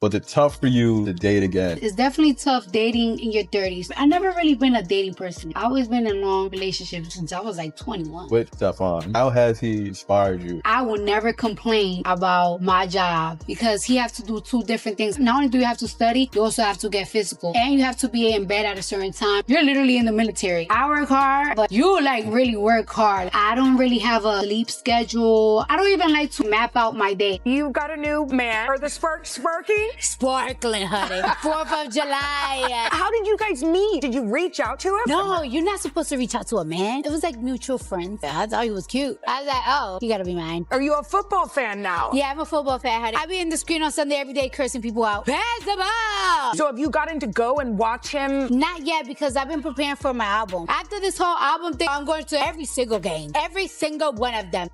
Was it tough for you to date again? It's definitely tough dating in your 30s. I never really been a dating person. I've always been in long relationships since I was like 21. With Stefon, how has he inspired you? I will never complain about my job because he has to do two different things. Not only do you have to study, you also have to get physical. And you have to be in bed at a certain time. You're literally in the military. I work hard, but you like really work hard. I don't really have a sleep schedule. I don't even like to map out my day. You got a new man. Are the sparks sparking? Sparkling, honey. 4th of July. How did you guys meet? Did you reach out to him? No, you're not supposed to reach out to a man. It was like mutual friends. I thought he was cute. I was like, oh, you gotta be mine. Are you a football fan now? Yeah, I'm a football fan, honey. I be in the screen on Sunday every day cursing people out. Pass the ball! So have you gotten to go and watch him? Not yet, because I've been preparing for my album. After this whole album thing, I'm going to every single game. Every single one of them.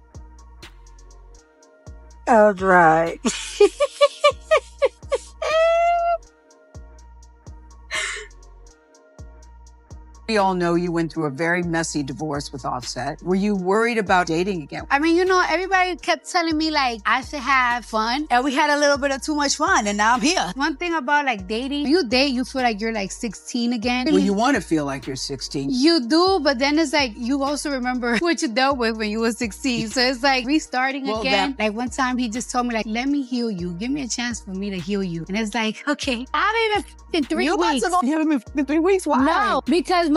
All right. We all know you went through a very messy divorce with Offset. Were you worried about dating again? I mean, everybody kept telling me, like, I should have fun. And we had a little bit of too much fun, and now I'm here. One thing about, like, dating, when you date, you feel like you're, like, 16 again. Well, you want to feel like you're 16. You do, but then it's like, you also remember what you dealt with when you were 16. So it's like restarting again. Like, one time he just told me, like, let me heal you. Give me a chance for me to heal you. And it's like, okay, I haven't even in 3 weeks. You haven't been in 3 weeks? Why? No, because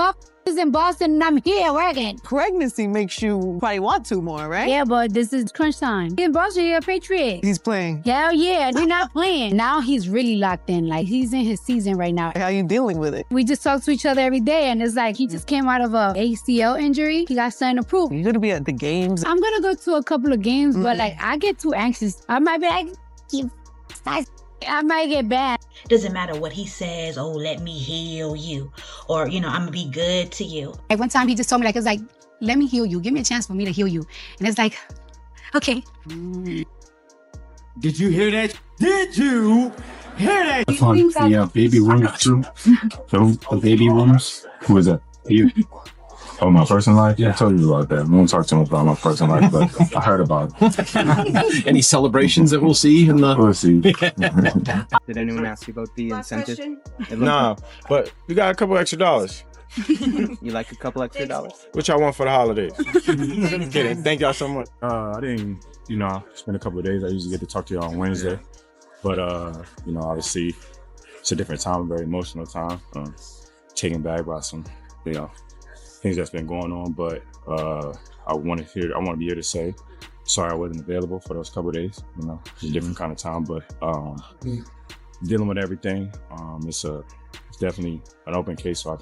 is in Boston and I'm here working. Pregnancy makes you probably want to more, right? Yeah, but this is crunch time. In Boston, you're a Patriot. He's playing. Hell yeah, he's not playing. Now he's really locked in. Like, he's in his season right now. How you dealing with it? We just talk to each other every day, and it's like he just came out of a ACL injury. He got something to prove. You're gonna be at the games. I'm gonna go to a couple of games, but like I get too anxious. I might be like, I might get bad. Doesn't matter what he says, oh, let me heal you. Or, I'm gonna be good to you. Like, one time he just told me, like, it's like, let me heal you. Give me a chance for me to heal you. And it's like, okay. Did you hear that? Did you hear that? I found the baby rooms too. The baby rooms. Who is that? You? Oh, my personal life? Yeah, I told you about that. I won't talk too much about my personal life, but I heard about it. Any celebrations that we'll see in the... We'll see. Did anyone ask you about the incentive? No, but we got a couple extra dollars. You like a couple extra dollars? What y'all want for the holidays? Kidding. Thank y'all so much. I didn't, spend a couple of days. I usually get to talk to y'all on Wednesday. But, obviously, it's a different time, a very emotional time. Taken back by some, things that's been going on, but I want to be here to say sorry I wasn't available for those couple of days. It's a different kind of time, but dealing with everything, it's definitely an open case, so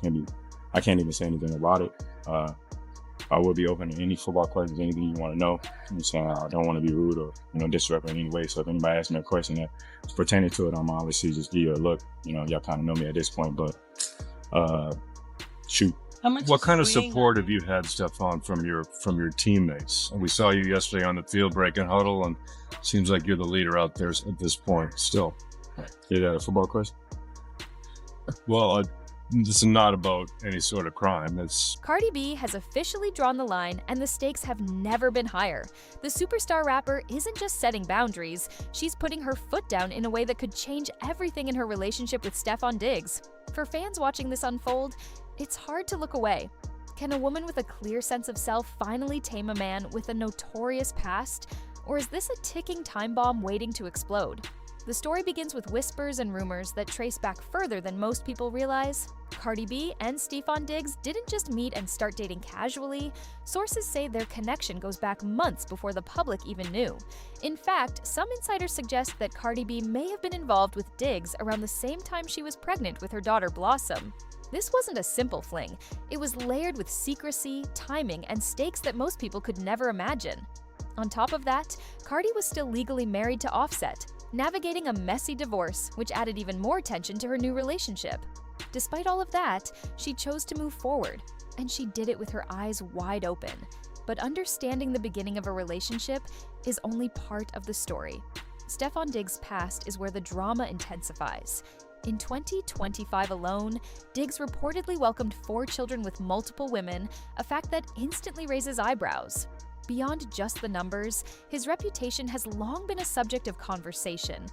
I can't even say anything about it. I will be open to any football questions, anything you want to know. I don't want to be rude or disrespectful in any way. So if anybody asks me a question that's pertaining to it, I'm obviously just give you a look. Y'all kind of know me at this point, but shoot. What kind of support have you had, Stefon, from your teammates? We saw you yesterday on the field breaking huddle, and it seems like you're the leader out there at this point still. Is that a football question? Well, this is not about any sort of crime. Cardi B has officially drawn the line, and the stakes have never been higher. The superstar rapper isn't just setting boundaries, she's putting her foot down in a way that could change everything in her relationship with Stefon Diggs. For fans watching this unfold, it's hard to look away. Can a woman with a clear sense of self finally tame a man with a notorious past? Or is this a ticking time bomb waiting to explode? The story begins with whispers and rumors that trace back further than most people realize. Cardi B and Stefon Diggs didn't just meet and start dating casually. Sources say their connection goes back months before the public even knew. In fact, some insiders suggest that Cardi B may have been involved with Diggs around the same time she was pregnant with her daughter Blossom. This wasn't a simple fling. It was layered with secrecy, timing, and stakes that most people could never imagine. On top of that, Cardi was still legally married to Offset, navigating a messy divorce, which added even more tension to her new relationship. Despite all of that, she chose to move forward, and she did it with her eyes wide open. But understanding the beginning of a relationship is only part of the story. Stefon Diggs' past is where the drama intensifies. In 2025 alone, Diggs reportedly welcomed 4 children with multiple women, a fact that instantly raises eyebrows. Beyond just the numbers, his reputation has long been a subject of conversation.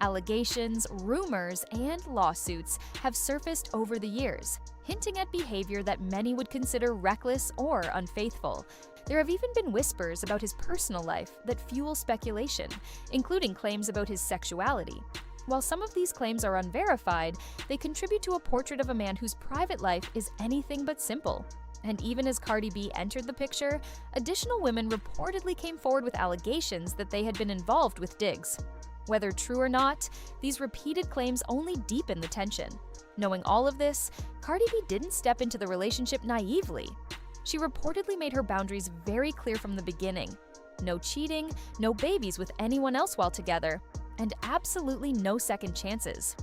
Allegations, rumors, and lawsuits have surfaced over the years, hinting at behavior that many would consider reckless or unfaithful. There have even been whispers about his personal life that fuel speculation, including claims about his sexuality. While some of these claims are unverified, they contribute to a portrait of a man whose private life is anything but simple. And even as Cardi B entered the picture, additional women reportedly came forward with allegations that they had been involved with Diggs. Whether true or not, these repeated claims only deepen the tension. Knowing all of this, Cardi B didn't step into the relationship naively. She reportedly made her boundaries very clear from the beginning. No cheating, no babies with anyone else while together, and absolutely no second chances.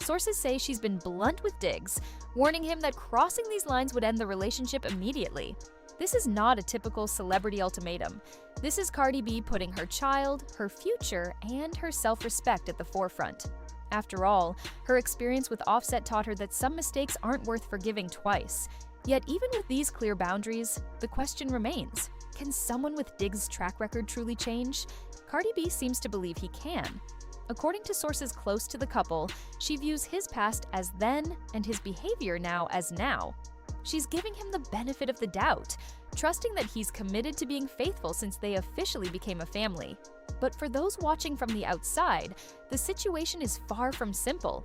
Sources say she's been blunt with Diggs, warning him that crossing these lines would end the relationship immediately. This is not a typical celebrity ultimatum. This is Cardi B putting her child, her future, and her self-respect at the forefront. After all, her experience with Offset taught her that some mistakes aren't worth forgiving twice. Yet even with these clear boundaries, the question remains, can someone with Diggs' track record truly change? Cardi B seems to believe he can. According to sources close to the couple, she views his past as then and his behavior now as now. She's giving him the benefit of the doubt, trusting that he's committed to being faithful since they officially became a family. But for those watching from the outside, the situation is far from simple.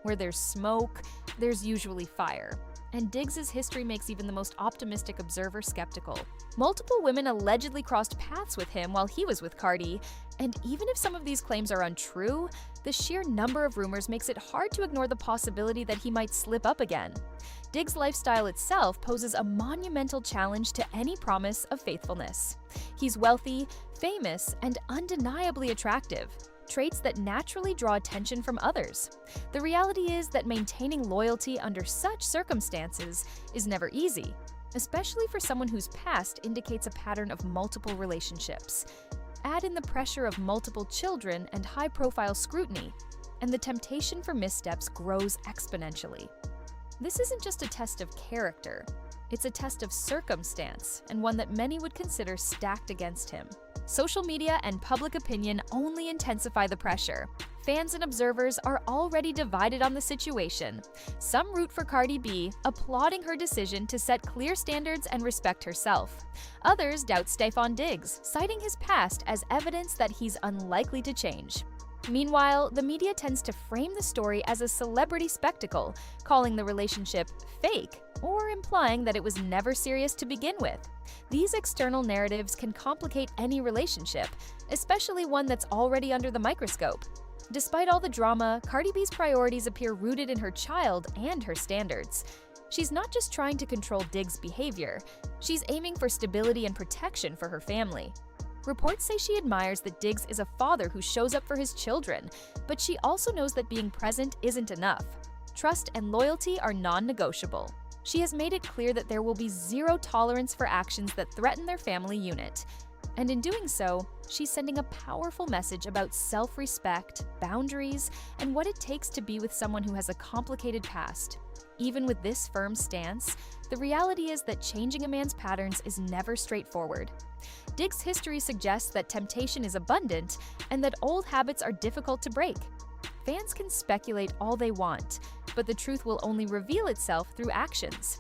Where there's smoke, there's usually fire. And Diggs' history makes even the most optimistic observer skeptical. Multiple women allegedly crossed paths with him while he was with Cardi, and even if some of these claims are untrue, the sheer number of rumors makes it hard to ignore the possibility that he might slip up again. Diggs' lifestyle itself poses a monumental challenge to any promise of faithfulness. He's wealthy, famous, and undeniably attractive, traits that naturally draw attention from others. The reality is that maintaining loyalty under such circumstances is never easy, especially for someone whose past indicates a pattern of multiple relationships. Add in the pressure of multiple children and high-profile scrutiny, and the temptation for missteps grows exponentially. This isn't just a test of character, it's a test of circumstance, and one that many would consider stacked against him. Social media and public opinion only intensify the pressure. Fans and observers are already divided on the situation. Some root for Cardi B, applauding her decision to set clear standards and respect herself. Others doubt Stefon Diggs, citing his past as evidence that he's unlikely to change. Meanwhile, the media tends to frame the story as a celebrity spectacle, calling the relationship fake or implying that it was never serious to begin with. These external narratives can complicate any relationship, especially one that's already under the microscope. Despite all the drama, Cardi B's priorities appear rooted in her child and her standards. She's not just trying to control Diggs' behavior, she's aiming for stability and protection for her family. Reports say she admires that Diggs is a father who shows up for his children, but she also knows that being present isn't enough. Trust and loyalty are non-negotiable. She has made it clear that there will be zero tolerance for actions that threaten their family unit. And in doing so, she's sending a powerful message about self-respect, boundaries, and what it takes to be with someone who has a complicated past. Even with this firm stance, the reality is that changing a man's patterns is never straightforward. Diggs' history suggests that temptation is abundant and that old habits are difficult to break. Fans can speculate all they want, but the truth will only reveal itself through actions.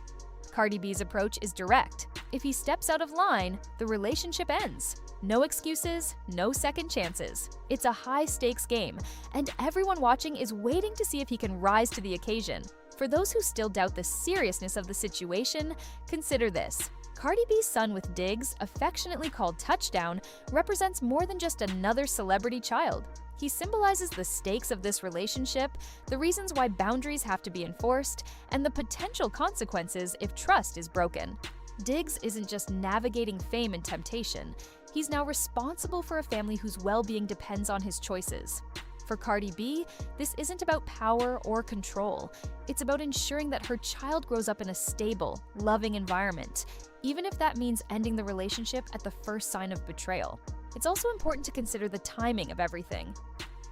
Cardi B's approach is direct. If he steps out of line, the relationship ends. No excuses, no second chances. It's a high-stakes game, and everyone watching is waiting to see if he can rise to the occasion. For those who still doubt the seriousness of the situation, consider this. Cardi B's son with Diggs, affectionately called Touchdown, represents more than just another celebrity child. He symbolizes the stakes of this relationship, the reasons why boundaries have to be enforced, and the potential consequences if trust is broken. Diggs isn't just navigating fame and temptation, he's now responsible for a family whose well-being depends on his choices. For Cardi B, this isn't about power or control. It's about ensuring that her child grows up in a stable, loving environment, even if that means ending the relationship at the first sign of betrayal. It's also important to consider the timing of everything.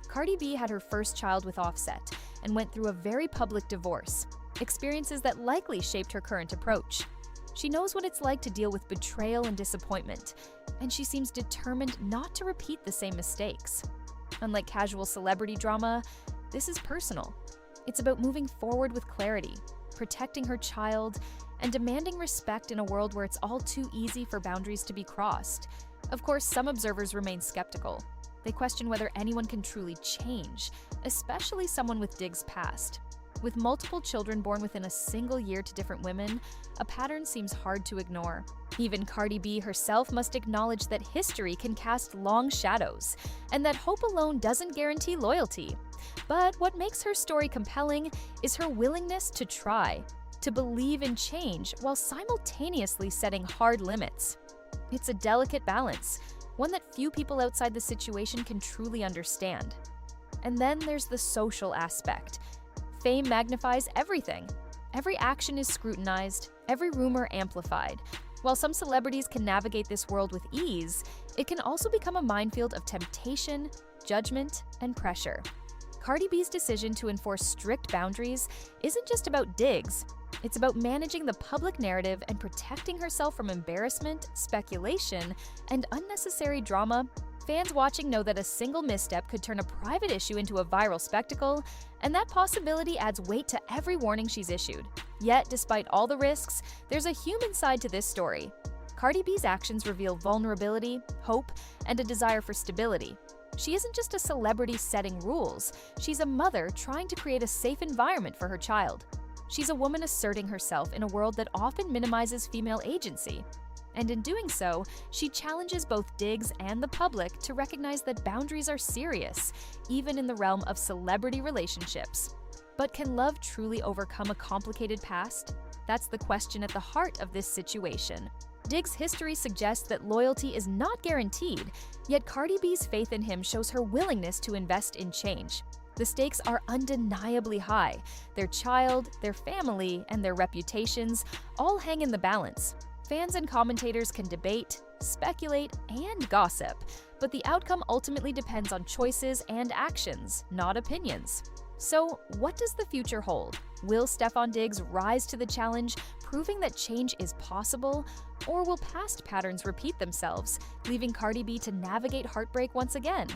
Cardi B had her first child with Offset and went through a very public divorce, experiences that likely shaped her current approach. She knows what it's like to deal with betrayal and disappointment, and she seems determined not to repeat the same mistakes. Unlike casual celebrity drama, this is personal. It's about moving forward with clarity, protecting her child, and demanding respect in a world where it's all too easy for boundaries to be crossed. Of course, some observers remain skeptical. They question whether anyone can truly change, especially someone with Diggs' past. With multiple children born within a single year to different women, a pattern seems hard to ignore. Even Cardi B herself must acknowledge that history can cast long shadows, and that hope alone doesn't guarantee loyalty. But what makes her story compelling is her willingness to try, to believe in change while simultaneously setting hard limits. It's a delicate balance, one that few people outside the situation can truly understand. And then there's the social aspect. Fame magnifies everything. Every action is scrutinized, every rumor amplified. While some celebrities can navigate this world with ease, it can also become a minefield of temptation, judgment, and pressure. Cardi B's decision to enforce strict boundaries isn't just about Diggs. It's about managing the public narrative and protecting herself from embarrassment, speculation, and unnecessary drama. Fans watching know that a single misstep could turn a private issue into a viral spectacle, and that possibility adds weight to every warning she's issued. Yet, despite all the risks, there's a human side to this story. Cardi B's actions reveal vulnerability, hope, and a desire for stability. She isn't just a celebrity setting rules, she's a mother trying to create a safe environment for her child. She's a woman asserting herself in a world that often minimizes female agency. And in doing so, she challenges both Diggs and the public to recognize that boundaries are serious, even in the realm of celebrity relationships. But can love truly overcome a complicated past? That's the question at the heart of this situation. Diggs' history suggests that loyalty is not guaranteed, yet Cardi B's faith in him shows her willingness to invest in change. The stakes are undeniably high. Their child, their family, and their reputations all hang in the balance. Fans and commentators can debate, speculate, and gossip, but the outcome ultimately depends on choices and actions, not opinions. So, what does the future hold? Will Stefon Diggs rise to the challenge, proving that change is possible? Or will past patterns repeat themselves, leaving Cardi B to navigate heartbreak once again?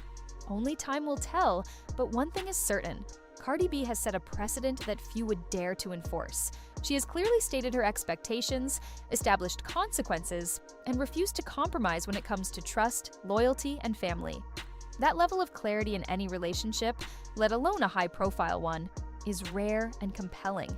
Only time will tell, but one thing is certain. Cardi B has set a precedent that few would dare to enforce. She has clearly stated her expectations, established consequences, and refused to compromise when it comes to trust, loyalty, and family. That level of clarity in any relationship, let alone a high-profile one, is rare and compelling.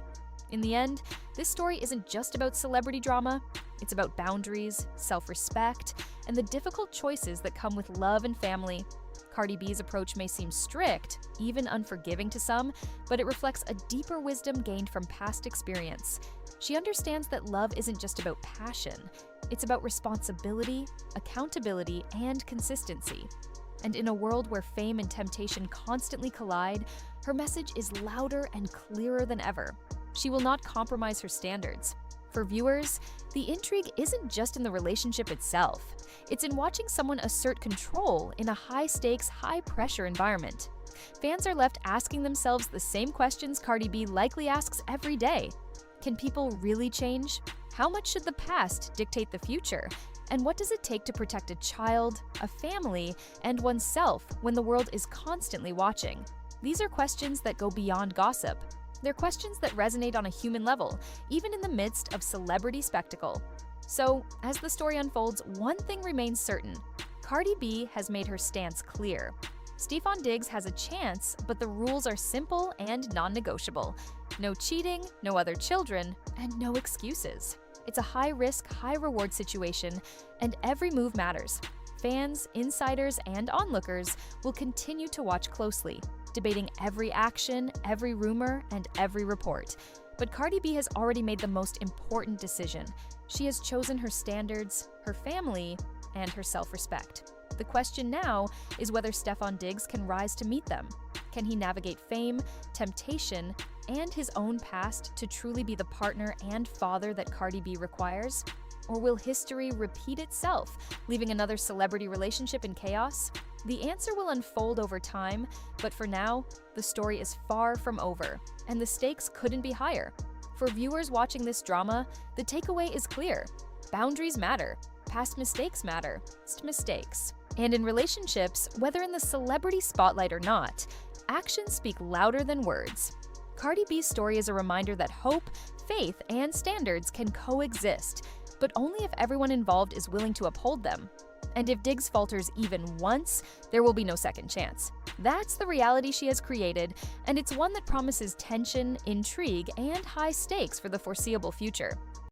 In the end, this story isn't just about celebrity drama, it's about boundaries, self-respect, and the difficult choices that come with love and family. Cardi B's approach may seem strict, even unforgiving to some, but it reflects a deeper wisdom gained from past experience. She understands that love isn't just about passion, it's about responsibility, accountability, and consistency. And in a world where fame and temptation constantly collide, her message is louder and clearer than ever. She will not compromise her standards. For viewers, the intrigue isn't just in the relationship itself. It's in watching someone assert control in a high-stakes, high-pressure environment. Fans are left asking themselves the same questions Cardi B likely asks every day. Can people really change? How much should the past dictate the future? And what does it take to protect a child, a family, and oneself when the world is constantly watching? These are questions that go beyond gossip. They're questions that resonate on a human level, even in the midst of celebrity spectacle. So, as the story unfolds, one thing remains certain. Cardi B has made her stance clear. Stefon Diggs has a chance, but the rules are simple and non-negotiable. No cheating, no other children, and no excuses. It's a high-risk, high-reward situation, and every move matters. Fans, insiders, and onlookers will continue to watch closely, debating every action, every rumor, and every report. But Cardi B has already made the most important decision. She has chosen her standards, her family, and her self-respect. The question now is whether Stefon Diggs can rise to meet them. Can he navigate fame, temptation, and his own past to truly be the partner and father that Cardi B requires? Or will history repeat itself, leaving another celebrity relationship in chaos? The answer will unfold over time, but for now, the story is far from over, and the stakes couldn't be higher. For viewers watching this drama, the takeaway is clear. Boundaries matter. Past mistakes matter. Mistakes. And in relationships, whether in the celebrity spotlight or not, actions speak louder than words. Cardi B's story is a reminder that hope, faith, and standards can coexist, but only if everyone involved is willing to uphold them. And if Diggs falters even once, there will be no second chance. That's the reality she has created, and it's one that promises tension, intrigue, and high stakes for the foreseeable future.